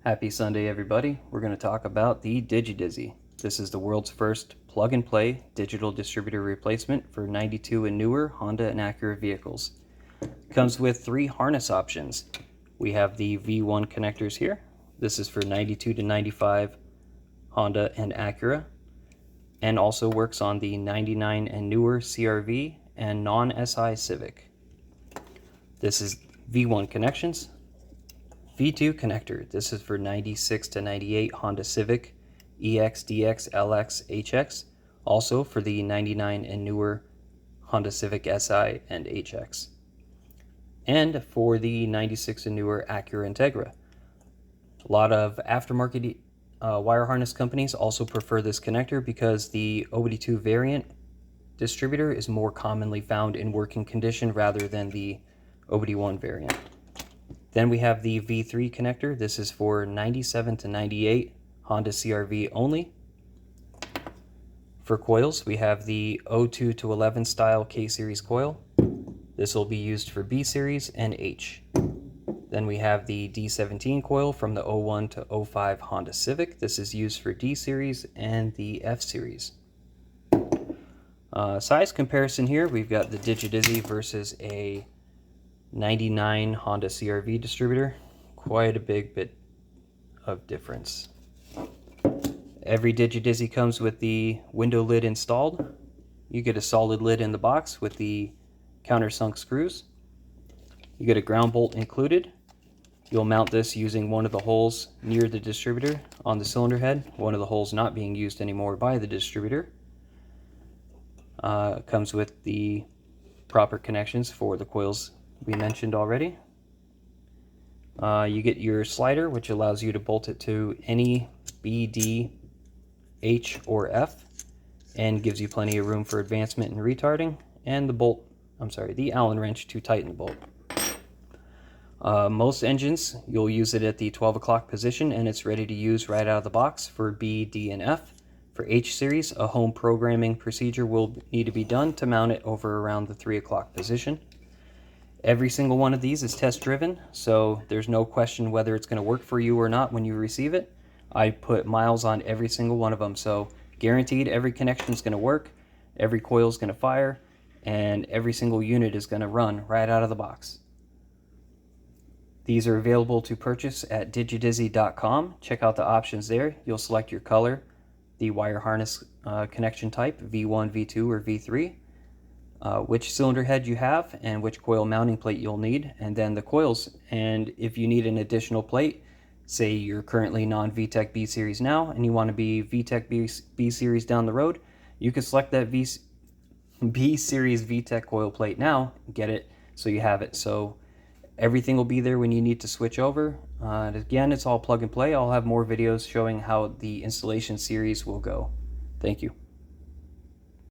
Happy Sunday, everybody. We're going to talk about the DigiDizzy. This is the world's first plug-and-play digital distributor replacement for 92 and newer Honda and Acura vehicles. It comes with 3 harness options. We have the V1 connectors here. This is for 92 to 95 Honda and Acura, and also works on the 99 and newer CR-V and non-SI Civic. This is V1 connections. V2 connector. This is for 96 to 98 Honda Civic, EX, DX, LX, HX. Also for the 99 and newer Honda Civic SI and HX. And for the 96 and newer Acura Integra. A lot of aftermarket wire harness companies also prefer this connector because the OBD2 variant distributor is more commonly found in working condition rather than the OBD1 variant. Then we have the V3 connector. This is for 97 to 98 Honda CR-V only. For coils, we have the 02 to 11 style K-series coil. This will be used for B series and H. Then we have the D17 coil from the 01 to 05 Honda Civic. This is used for D series and the F series. Size comparison here, we've got the DigiDizzy versus a 99 Honda CR-V distributor. Quite a big bit of difference. Every DigiDizzy comes with the window lid installed. You get a solid lid in the box with the countersunk screws. You get a ground bolt included. You'll mount this using one of the holes near the distributor on the cylinder head, one of the holes not being used anymore by the distributor. Comes with the proper connections for the coils we mentioned already. You get your slider, which allows you to bolt it to any B, D, H, or F, and gives you plenty of room for advancement and retarding, and the Allen wrench to tighten the bolt. Most engines, you'll use it at the 12 o'clock position, and it's ready to use right out of the box for B, D, and F. For H series, a home programming procedure will need to be done to mount it over around the 3 o'clock position. Every single one of these is test driven, so there's no question whether it's going to work for you or not when you receive it. I put miles on every single one of them, so guaranteed every connection is going to work, every coil is going to fire, and every single unit is going to run right out of the box. These are available to purchase at digidizzy.com. Check out the options there. You'll select your color, the wire harness connection type, V1, V2, or V3. Which cylinder head you have and which coil mounting plate you'll need, and then the coils. And if you need an additional plate, say you're currently non-VTEC B series now and you want to be VTEC B series down the road, you can select that B series VTEC coil plate now, get it so you have it. So everything will be there when you need to switch over. Again, it's all plug and play. I'll have more videos showing how the installation series will go. Thank you.